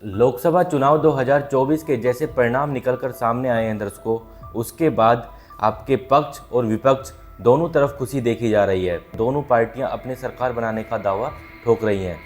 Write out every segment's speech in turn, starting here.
लोकसभा चुनाव 2024 के जैसे परिणाम निकलकर सामने आए हैं दर्शकों, उसके बाद आपके पक्ष और विपक्ष दोनों तरफ खुशी देखी जा रही है। दोनों पार्टियां अपने सरकार बनाने का दावा ठोक रही हैं।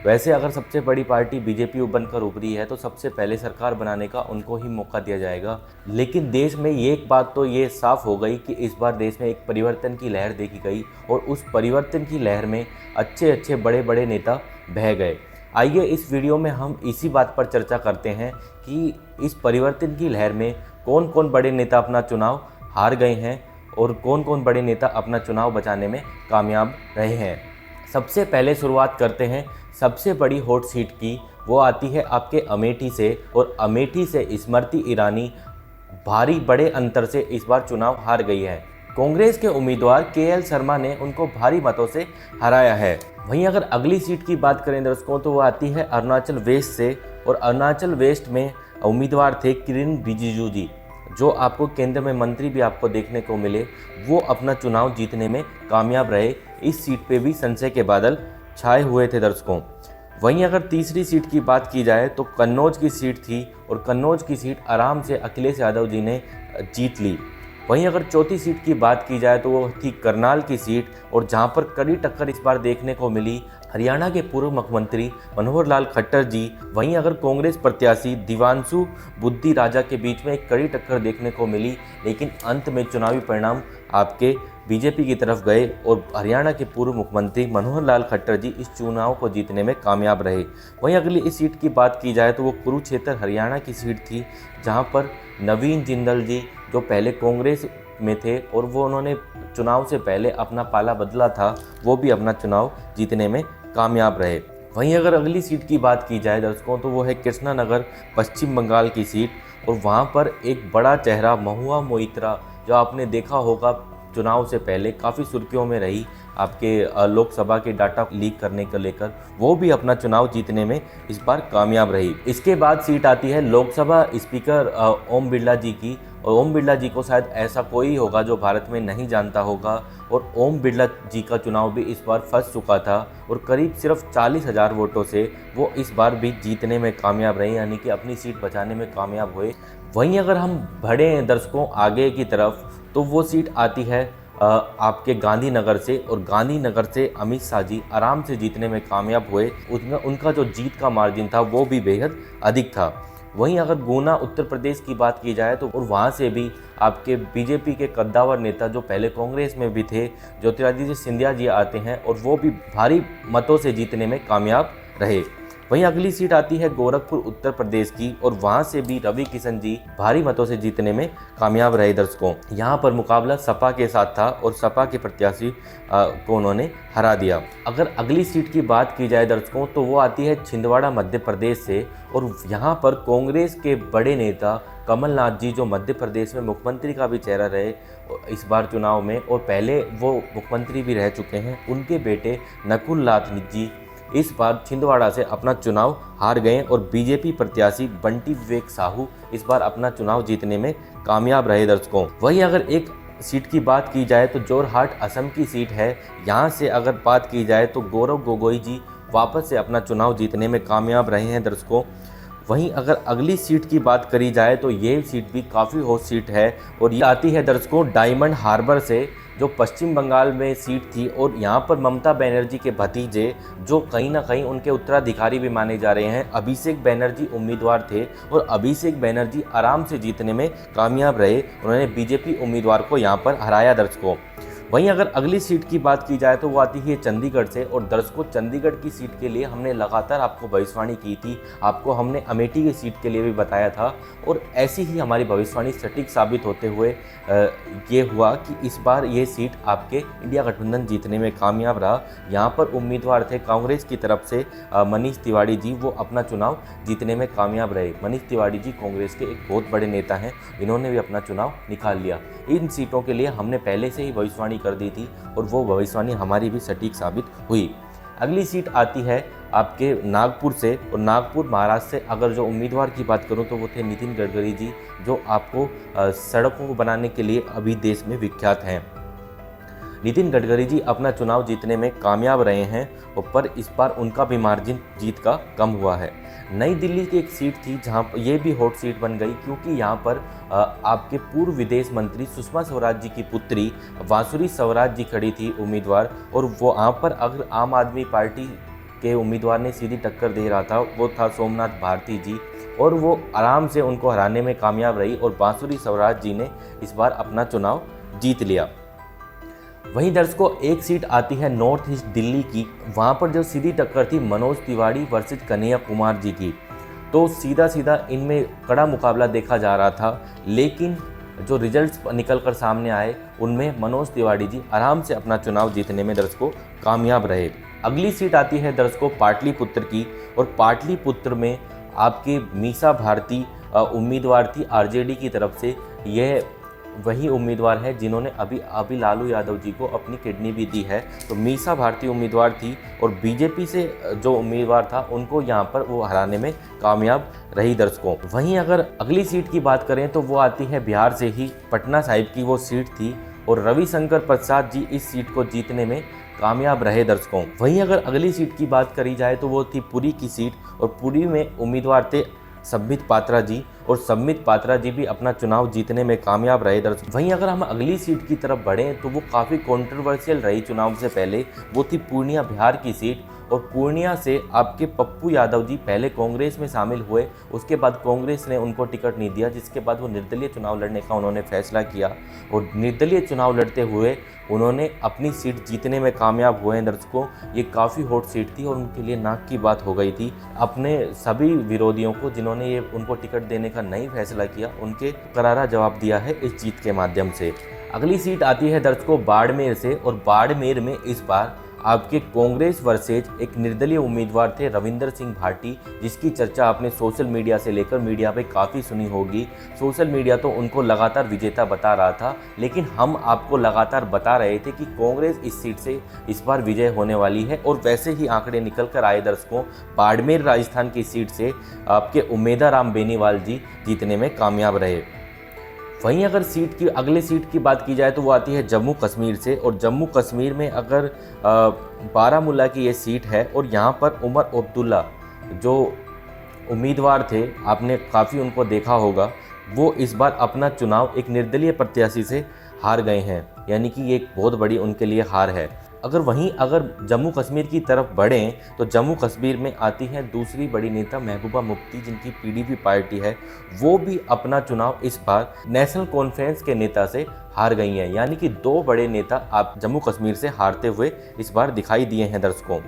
वैसे अगर सबसे बड़ी पार्टी बीजेपी बनकर उभरी है तो सबसे पहले सरकार बनाने का उनको ही मौका दिया जाएगा। लेकिन देश में ये एक बात तो ये साफ हो गई कि इस बार देश में एक परिवर्तन की लहर देखी गई और उस परिवर्तन की लहर में अच्छे बड़े बड़े नेता बह गए। आइए इस वीडियो में हम इसी बात पर चर्चा करते हैं कि इस परिवर्तन की लहर में कौन कौन बड़े नेता अपना चुनाव हार गए हैं और कौन कौन बड़े नेता अपना चुनाव बचाने में कामयाब रहे हैं। सबसे पहले शुरुआत करते हैं सबसे बड़ी हॉट सीट की। वो आती है आपके अमेठी से और अमेठी से स्मृति ईरानी भारी बड़े अंतर से इस बार चुनाव हार गई है। कांग्रेस के उम्मीदवार केएल शर्मा ने उनको भारी मतों से हराया है। वहीं अगर अगली सीट की बात करें दर्शकों तो वो आती है अरुणाचल वेस्ट से और अरुणाचल वेस्ट में उम्मीदवार थे किरेन रिजिजू जी, जो आपको केंद्र में मंत्री भी आपको देखने को मिले। वो अपना चुनाव जीतने में कामयाब रहे। इस सीट पे भी संशय के बादल छाए हुए थे दर्शकों। वहीं अगर तीसरी सीट की बात की जाए तो कन्नौज की सीट थी और कन्नौज की सीट आराम से अखिलेश यादव जी ने जीत ली। वहीं अगर चौथी सीट की बात की जाए तो वो थी करनाल की सीट और जहां पर कड़ी टक्कर इस बार देखने को मिली हरियाणा के पूर्व मुख्यमंत्री मनोहर लाल खट्टर जी। वहीं अगर कांग्रेस प्रत्याशी दिवांशु बुद्धि राजा के बीच में एक कड़ी टक्कर देखने को मिली, लेकिन अंत में चुनावी परिणाम आपके बीजेपी की तरफ गए और हरियाणा के पूर्व मुख्यमंत्री मनोहर लाल खट्टर जी इस चुनाव को जीतने में कामयाब रहे। वहीं अगली इस सीट की बात की जाए तो वो कुरुक्षेत्र हरियाणा की सीट थी, जहां पर नवीन जिंदल जी जो पहले कांग्रेस में थे और वो उन्होंने चुनाव से पहले अपना पाला बदला था, वो भी अपना चुनाव जीतने में कामयाब रहे। वहीं अगर अगली सीट की बात की जाए दर्शकों तो वो है कृष्णानगर पश्चिम बंगाल की सीट और वहाँ पर एक बड़ा चेहरा महुआ मोइत्रा, जो आपने देखा होगा चुनाव से पहले काफ़ी सुर्खियों में रही आपके लोकसभा के डाटा लीक करने को लेकर, वो भी अपना चुनाव जीतने में इस बार कामयाब रही। इसके बाद सीट आती है लोकसभा स्पीकर ओम बिरला जी की और ओम बिरला जी को शायद ऐसा कोई होगा जो भारत में नहीं जानता होगा और ओम बिरला जी का चुनाव भी इस बार फंस चुका था और करीब सिर्फ 40,000 वोटों से वो इस बार भी जीतने में कामयाब रहे, यानी कि अपनी सीट बचाने में कामयाब हुए। वहीं अगर हम बढ़े दर्शकों आगे की तरफ तो वो सीट आती है आपके गांधीनगर से और गांधीनगर से अमित शाह जी आराम से जीतने में कामयाब हुए। उनका जो जीत का मार्जिन था वो भी बेहद अधिक था। वहीं अगर गुना उत्तर प्रदेश की बात की जाए तो और वहाँ से भी आपके बीजेपी के कद्दावर नेता जो पहले कांग्रेस में भी थे ज्योतिरादित्य सिंधिया जी आते हैं और वो भी भारी मतों से जीतने में कामयाब रहे। वहीं अगली सीट आती है गोरखपुर उत्तर प्रदेश की और वहां से भी रवि किशन जी भारी मतों से जीतने में कामयाब रहे दर्शकों। यहां पर मुकाबला सपा के साथ था और सपा के प्रत्याशी को उन्होंने हरा दिया। अगर अगली सीट की बात की जाए दर्शकों तो वो आती है छिंदवाड़ा मध्य प्रदेश से और यहाँ पर कांग्रेस के बड़े नेता कमलनाथ जी, जो मध्य प्रदेश में मुख्यमंत्री का भी चेहरा रहे इस बार चुनाव में और पहले वो मुख्यमंत्री भी रह चुके हैं, उनके बेटे नकुल नाथ जी इस बार छिंदवाड़ा से अपना चुनाव हार गए और बीजेपी प्रत्याशी बंटी विवेक साहू इस बार अपना चुनाव जीतने में कामयाब रहे दर्शकों। वहीं अगर एक सीट की बात की जाए तो जोरहाट असम की सीट है। यहाँ से अगर बात की जाए तो गौरव गोगोई जी वापस से अपना चुनाव जीतने में कामयाब रहे हैं दर्शकों। वहीं अगर अगली सीट की बात करी जाए तो ये सीट भी काफ़ी हॉट सीट है और ये आती है दर्शकों डायमंड हार्बर से, जो पश्चिम बंगाल में सीट थी और यहाँ पर ममता बनर्जी के भतीजे जो कहीं ना कहीं उनके उत्तराधिकारी भी माने जा रहे हैं, अभिषेक बनर्जी उम्मीदवार थे और अभिषेक बनर्जी आराम से जीतने में कामयाब रहे। उन्होंने बीजेपी उम्मीदवार को यहाँ पर हराया दर्शकों। वहीं अगर अगली सीट की बात की जाए तो वो आती है चंडीगढ़ से और दर्शकों चंडीगढ़ की सीट के लिए हमने लगातार आपको भविष्यवाणी की थी, आपको हमने अमेठी की सीट के लिए भी बताया था और ऐसी ही हमारी भविष्यवाणी सटीक साबित होते हुए ये हुआ कि इस बार ये सीट आपके इंडिया गठबंधन जीतने में कामयाब रहा। यहाँ पर उम्मीदवार थे कांग्रेस की तरफ से मनीष तिवारी जी, वो अपना चुनाव जीतने में कामयाब रहे। मनीष तिवारी जी कांग्रेस के एक बहुत बड़े नेता हैं, इन्होंने भी अपना चुनाव निकाल लिया। इन सीटों के लिए हमने पहले से ही भविष्यवाणी कर दी थी और वो भविष्यवाणी हमारी भी सटीक साबित हुई। अगली सीट आती है आपके नागपुर से और नागपुर महाराष्ट्र से अगर जो उम्मीदवार की बात करूं तो वो थे नितिन गडकरी जी, जो आपको सड़कों को बनाने के लिए अभी देश में विख्यात हैं। नितिन गडकरी जी अपना चुनाव जीतने में कामयाब रहे हैं, और पर इस बार उनका भी मार्जिन जीत का कम हुआ है। नई दिल्ली की एक सीट थी जहां पर ये भी हॉट सीट बन गई, क्योंकि यहां पर आपके पूर्व विदेश मंत्री सुषमा स्वराज जी की पुत्री बांसुरी स्वराज जी खड़ी थी उम्मीदवार, और वो वहाँ पर अगर आम आदमी पार्टी के उम्मीदवार ने सीधी टक्कर दे रहा था, वो था सोमनाथ भारती जी, और वो आराम से उनको हराने में कामयाब रही और बांसुरी स्वराज जी ने इस बार अपना चुनाव जीत लिया। वहीं दर्शकों, एक सीट आती है नॉर्थ ईस्ट दिल्ली की, वहाँ पर जो सीधी टक्कर थी मनोज तिवारी वर्सेस कन्हैया कुमार जी की, तो सीधा सीधा इनमें कड़ा मुकाबला देखा जा रहा था, लेकिन जो रिजल्ट्स निकल कर सामने आए उनमें मनोज तिवारी जी आराम से अपना चुनाव जीतने में दर्शकों कामयाब रहे। अगली सीट आती है दर्शकों पाटलिपुत्र की, और पाटलिपुत्र में आपके मीसा भारती उम्मीदवार थी आरजेडी की तरफ से। यह वही उम्मीदवार है जिन्होंने अभी लालू यादव जी को अपनी किडनी भी दी है। तो मीसा भारती उम्मीदवार थी, और बीजेपी से जो उम्मीदवार था उनको यहाँ पर वो हराने में कामयाब रही दर्शकों। वहीं अगर अगली सीट की बात करें तो वो आती है बिहार से ही, पटना साहिब की वो सीट थी, और रविशंकर प्रसाद जी इस सीट को जीतने में कामयाब रहे दर्शकों। वहीं अगर अगली सीट की बात करी जाए तो वो थी पुरी की सीट, और पुरी में उम्मीदवार थे संबित पात्रा जी, और संबित पात्रा जी भी अपना चुनाव जीतने में कामयाब रहे दर्शकों। वहीं अगर हम अगली सीट की तरफ बढ़ें तो वो काफ़ी कंट्रोवर्शियल रही चुनाव से पहले, वो थी पूर्णिया बिहार की सीट, और पूर्णिया से आपके पप्पू यादव जी पहले कांग्रेस में शामिल हुए, उसके बाद कांग्रेस ने उनको टिकट नहीं दिया, जिसके बाद वो निर्दलीय चुनाव लड़ने का उन्होंने फैसला किया, और निर्दलीय चुनाव लड़ते हुए उन्होंने अपनी सीट जीतने में कामयाब हुए हैं दर्शकों। ये काफ़ी हॉट सीट थी और उनके लिए नाक की बात हो गई थी। अपने सभी विरोधियों को जिन्होंने ये उनको टिकट देने का नहीं फैसला किया, उनके करारा जवाब दिया है इस जीत के माध्यम से। अगली सीट आती है दर्शकों बाड़मेर से, और बाड़मेर में इस बार आपके कांग्रेस वर्सेज एक निर्दलीय उम्मीदवार थे रविंदर सिंह भाटी, जिसकी चर्चा आपने सोशल मीडिया से लेकर मीडिया पे काफ़ी सुनी होगी। सोशल मीडिया तो उनको लगातार विजेता बता रहा था, लेकिन हम आपको लगातार बता रहे थे कि कांग्रेस इस सीट से इस बार विजय होने वाली है, और वैसे ही आंकड़े निकल कर आए दर्शकों। बाड़मेर राजस्थान की सीट से आपके उमेदा राम बेनीवाल जी जीतने में कामयाब रहे। वहीं अगर अगले सीट की बात की जाए तो वो आती है जम्मू कश्मीर से, और जम्मू कश्मीर में अगर बारामूला की ये सीट है, और यहाँ पर उमर अब्दुल्ला जो उम्मीदवार थे, आपने काफ़ी उनको देखा होगा, वो इस बार अपना चुनाव एक निर्दलीय प्रत्याशी से हार गए हैं, यानी कि ये एक बहुत बड़ी उनके लिए हार है। अगर जम्मू कश्मीर की तरफ बढ़ें तो जम्मू कश्मीर में आती है दूसरी बड़ी नेता महबूबा मुफ्ती, जिनकी पीडीपी पार्टी है, वो भी अपना चुनाव इस बार नेशनल कॉन्फ्रेंस के नेता से हार गई हैं, यानी कि दो बड़े नेता आप जम्मू कश्मीर से हारते हुए इस बार दिखाई दिए हैं दर्शकों।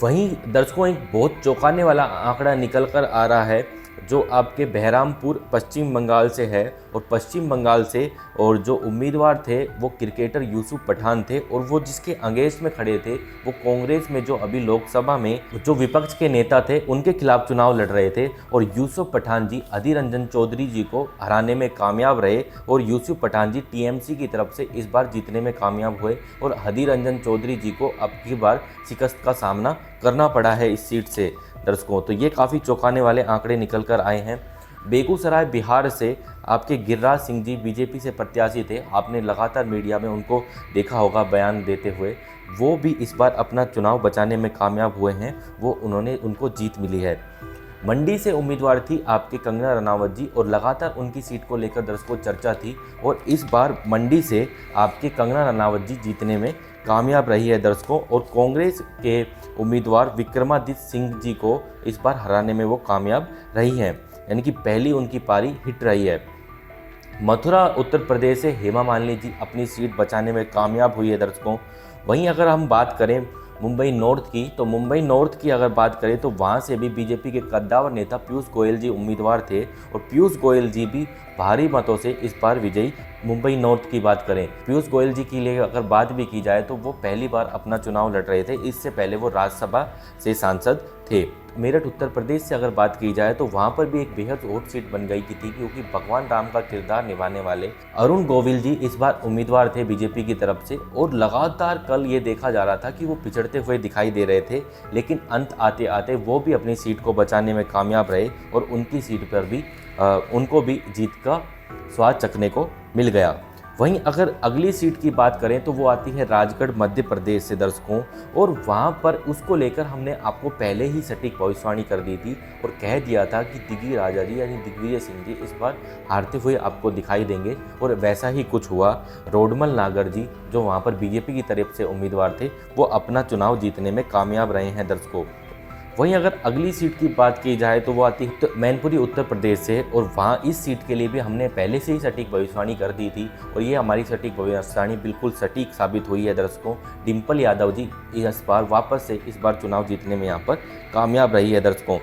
वहीं दर्शकों एक बहुत चौंकाने वाला आंकड़ा निकल कर आ रहा है, जो आपके बहरामपुर पश्चिम बंगाल से है, और पश्चिम बंगाल से और जो उम्मीदवार थे वो क्रिकेटर यूसुफ पठान थे, और वो जिसके अगेंस्ट में खड़े थे वो कांग्रेस में जो अभी लोकसभा में जो विपक्ष के नेता थे उनके खिलाफ चुनाव लड़ रहे थे, और यूसुफ पठान जी अधीर रंजन चौधरी जी को हराने में कामयाब रहे, और यूसुफ पठान जी टीएमसी की तरफ से इस बार जीतने में कामयाब हुए, और अधीर रंजन चौधरी जी को अब की बार शिकस्त का सामना करना पड़ा है इस सीट से दर्शकों। तो ये काफ़ी चौंकाने वाले आंकड़े निकल कर आए हैं। बेगूसराय बिहार से आपके गिरिराज सिंह जी बीजेपी से प्रत्याशी थे, आपने लगातार मीडिया में उनको देखा होगा बयान देते हुए, वो भी इस बार अपना चुनाव बचाने में कामयाब हुए हैं, उनको जीत मिली है। मंडी से उम्मीदवार थी आपके कंगना रनावत जी, और लगातार उनकी सीट को लेकर दर्शकों चर्चा थी, और इस बार मंडी से आपके कंगना रनावत जी जीतने में कामयाब रही है दर्शकों, और कांग्रेस के उम्मीदवार विक्रमादित्य सिंह जी को इस बार हराने में वो कामयाब रही हैं, यानी कि पहली उनकी पारी हिट रही है। मथुरा उत्तर प्रदेश से हेमा मालिनी जी अपनी सीट बचाने में कामयाब हुई है दर्शकों। वहीं अगर हम बात करें मुंबई नॉर्थ की, तो मुंबई नॉर्थ की अगर बात करें तो वहाँ से भी बीजेपी के कद्दावर नेता पीयूष गोयल जी उम्मीदवार थे, और पीयूष गोयल जी भी भारी मतों से इस बार विजयी मुंबई नॉर्थ की बात करें। पीयूष गोयल जी के लिए अगर बात भी की जाए तो वो पहली बार अपना चुनाव लड़ रहे थे, इससे पहले वो राज्यसभा से सांसद थे। मेरठ उत्तर प्रदेश से अगर बात की जाए तो वहाँ पर भी एक बेहद हॉट सीट बन गई थी, क्योंकि भगवान राम का किरदार निभाने वाले अरुण गोविल जी इस बार उम्मीदवार थे बीजेपी की तरफ से, और लगातार कल ये देखा जा रहा था कि वो पिछड़ते हुए दिखाई दे रहे थे, लेकिन अंत आते आते वो भी अपनी सीट को बचाने में कामयाब रहे, और उनकी सीट पर भी उनको भी जीत का स्वाद चखने को मिल गया। वहीं अगर अगली सीट की बात करें तो वो आती है राजगढ़ मध्य प्रदेश से दर्शकों, और वहाँ पर उसको लेकर हमने आपको पहले ही सटीक भविष्यवाणी कर दी थी और कह दिया था कि दिग्गी राजा जी यानी दिग्विजय सिंह जी इस बार हारते हुए आपको दिखाई देंगे, और वैसा ही कुछ हुआ। रोडमल नागर जी जो वहाँ पर बीजेपी की तरफ से उम्मीदवार थे वो अपना चुनाव जीतने में कामयाब रहे हैं दर्शकों। वहीं अगर अगली सीट की बात की जाए तो वो आती है मैनपुरी उत्तर प्रदेश से, और वहाँ इस सीट के लिए भी हमने पहले से ही सटीक भविष्यवाणी कर दी थी और ये हमारी सटीक भविष्यवाणी बिल्कुल सटीक साबित हुई है दर्शकों। डिम्पल यादव जी इस बार वापस से इस बार चुनाव जीतने में यहाँ पर कामयाब रही है दर्शकों।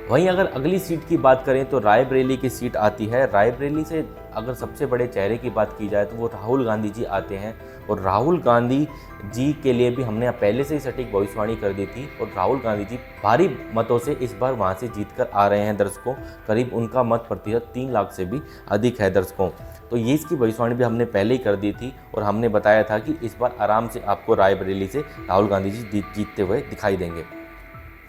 वहीं अगर अगली सीट की बात करें तो रायबरेली की सीट आती है। रायबरेली से अगर सबसे बड़े चेहरे की बात की जाए तो वो राहुल गांधी जी आते हैं, और राहुल गांधी जी के लिए भी हमने पहले से ही सटीक भविष्यवाणी कर दी थी, और राहुल गांधी जी भारी मतों से इस बार वहां से जीत कर आ रहे हैं दर्शकों। करीब उनका मत प्रतिशत 3 लाख से भी अधिक है दर्शकों। तो ये इसकी भविष्यवाणी भी हमने पहले ही कर दी थी और हमने बताया था कि इस बार आराम से आपको रायबरेली से राहुल गांधी जी जीतते हुए दिखाई देंगे।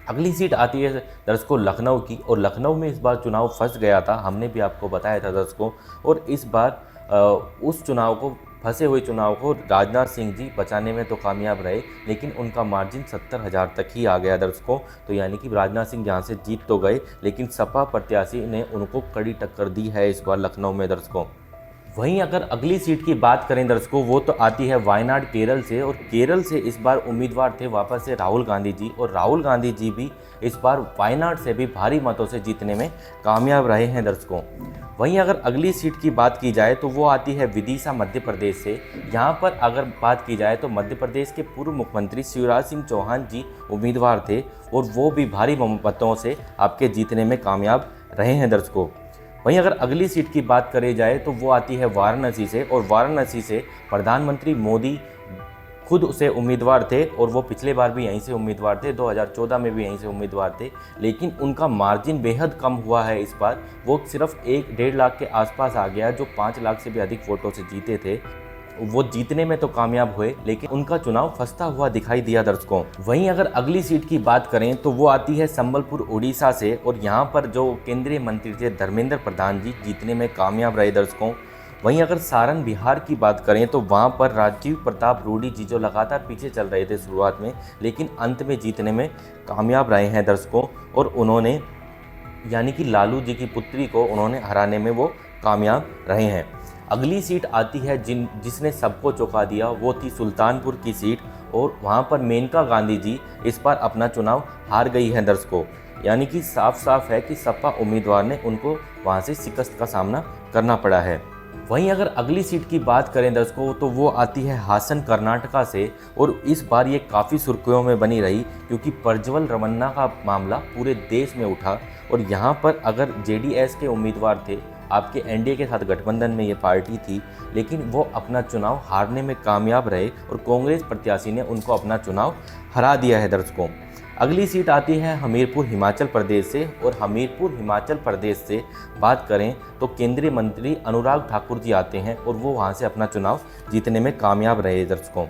अगली सीट आती है दर्शकों लखनऊ की, और लखनऊ में इस बार चुनाव फंस गया था, हमने भी आपको बताया था दर्शकों, और इस बार उस चुनाव को फंसे हुए चुनाव को राजनाथ सिंह जी बचाने में तो कामयाब रहे, लेकिन उनका मार्जिन 70,000 तक ही आ गया दर्शकों। तो यानी कि राजनाथ सिंह यहाँ से जीत तो गए, लेकिन सपा प्रत्याशी ने उनको कड़ी टक्कर दी है इस बार लखनऊ में दर्शकों। वहीं अगर अगली सीट की बात करें दर्शकों वो तो आती है वायनाड केरल से, और केरल से इस बार उम्मीदवार थे वापस से राहुल गांधी जी, और राहुल गांधी जी भी इस बार वायनाड से भी भारी मतों से जीतने में कामयाब रहे हैं दर्शकों। वहीं अगर अगली सीट की बात की जाए तो वो आती है विदिशा मध्य प्रदेश से। यहाँ पर अगर बात की जाए तो मध्य प्रदेश के पूर्व मुख्यमंत्री शिवराज सिंह चौहान जी उम्मीदवार थे, और वो भी भारी मतों से आपके जीतने में कामयाब रहे हैं दर्शकों। वहीं अगर अगली सीट की बात करी जाए तो वो आती है वाराणसी से, और वाराणसी से प्रधानमंत्री मोदी खुद से उम्मीदवार थे, और वो पिछले बार भी यहीं से उम्मीदवार थे, 2014 में भी यहीं से उम्मीदवार थे, लेकिन उनका मार्जिन बेहद कम हुआ है इस बार। वो सिर्फ 1-1.5 लाख के आसपास आ गया, जो 5 लाख से भी अधिक वोटों से जीते थे। वो जीतने में तो कामयाब हुए, लेकिन उनका चुनाव फंसता हुआ दिखाई दिया दर्शकों। वहीं अगर अगली सीट की बात करें तो वो आती है संबलपुर उड़ीसा से, और यहाँ पर जो केंद्रीय मंत्री थे धर्मेंद्र प्रधान जी जीतने में कामयाब रहे दर्शकों। वहीं अगर सारण बिहार की बात करें तो वहाँ पर राजीव प्रताप रूडी जी जो लगातार पीछे चल रहे थे शुरुआत में, लेकिन अंत में जीतने में कामयाब रहे हैं दर्शकों, और उन्होंने यानी कि लालू जी की पुत्री को उन्होंने हराने में वो कामयाब रहे हैं। अगली सीट आती है जिसने सबको चौंका दिया, वो थी सुल्तानपुर की सीट, और वहाँ पर मेनका गांधी जी इस बार अपना चुनाव हार गई है दर्शकों। यानी कि साफ साफ है कि सपा उम्मीदवार ने उनको वहाँ से शिकस्त का सामना करना पड़ा है। वहीं अगर अगली सीट की बात करें दर्शकों तो वो आती है हासन कर्नाटका से, और इस बार ये काफ़ी सुर्खियों में बनी रही क्योंकि प्रज्वल रमन्ना का मामला पूरे देश में उठा, और यहाँ पर अगर जेडीएस के उम्मीदवार थे, आपके एनडीए के साथ गठबंधन में ये पार्टी थी, लेकिन वो अपना चुनाव हारने में कामयाब रहे, और कांग्रेस प्रत्याशी ने उनको अपना चुनाव हरा दिया है दर्शकों। अगली सीट आती है हमीरपुर हिमाचल प्रदेश से, और हमीरपुर हिमाचल प्रदेश से बात करें तो केंद्रीय मंत्री अनुराग ठाकुर जी आते हैं, और वो वहाँ से अपना चुनाव जीतने में कामयाब रहे दर्शकों।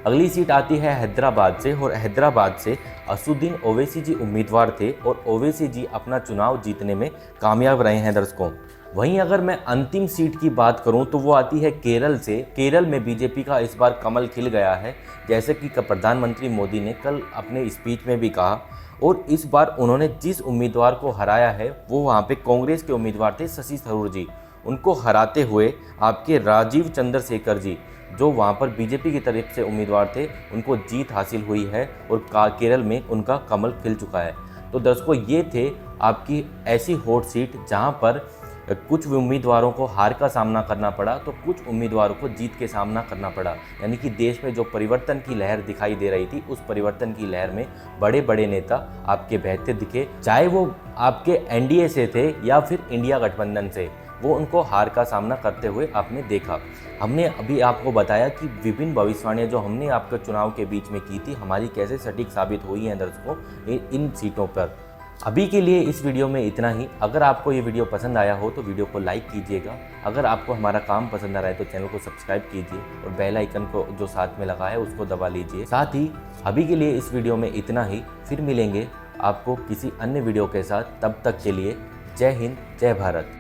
अगली सीट आती है हैदराबाद से, और हैदराबाद से असुद्दीन ओवैसी जी उम्मीदवार थे, और ओवैसी जी अपना चुनाव जीतने में कामयाब रहे हैं दर्शकों। वहीं अगर मैं अंतिम सीट की बात करूं तो वो आती है केरल से। केरल में बीजेपी का इस बार कमल खिल गया है, जैसे कि प्रधानमंत्री मोदी ने कल अपने स्पीच में भी कहा, और इस बार उन्होंने जिस उम्मीदवार को हराया है वो वहाँ पे कांग्रेस के उम्मीदवार थे शशि थरूर जी। उनको हराते हुए आपके राजीव चंद्रशेखर जी जो वहाँ पर बीजेपी की तरफ से उम्मीदवार थे, उनको जीत हासिल हुई है, और केरल में उनका कमल खिल चुका है। तो दर्शकों ये थे आपकी ऐसी हॉट सीट जहाँ पर कुछ उम्मीदवारों को हार का सामना करना पड़ा तो कुछ उम्मीदवारों को जीत के सामना करना पड़ा। यानी कि देश में जो परिवर्तन की लहर दिखाई दे रही थी, उस परिवर्तन की लहर में बड़े बड़े नेता आपके बहते दिखे, चाहे वो आपके एनडीए से थे या फिर इंडिया गठबंधन से, वो उनको हार का सामना करते हुए आपने देखा। हमने अभी आपको बताया कि विभिन्न भविष्यवाणियाँ जो हमने आपके चुनाव के बीच में की थी, हमारी कैसे सटीक साबित हुई हैं दर्शकों इन सीटों पर। अभी के लिए इस वीडियो में इतना ही। अगर आपको ये वीडियो पसंद आया हो तो वीडियो को लाइक कीजिएगा। अगर आपको हमारा काम पसंद आ रहा है तो चैनल को सब्सक्राइब कीजिए, और बेल आइकन को जो साथ में लगा है उसको दबा लीजिए। साथ ही अभी के लिए इस वीडियो में इतना ही, फिर मिलेंगे आपको किसी अन्य वीडियो के साथ। तब तक के लिए जय हिंद, जय भारत।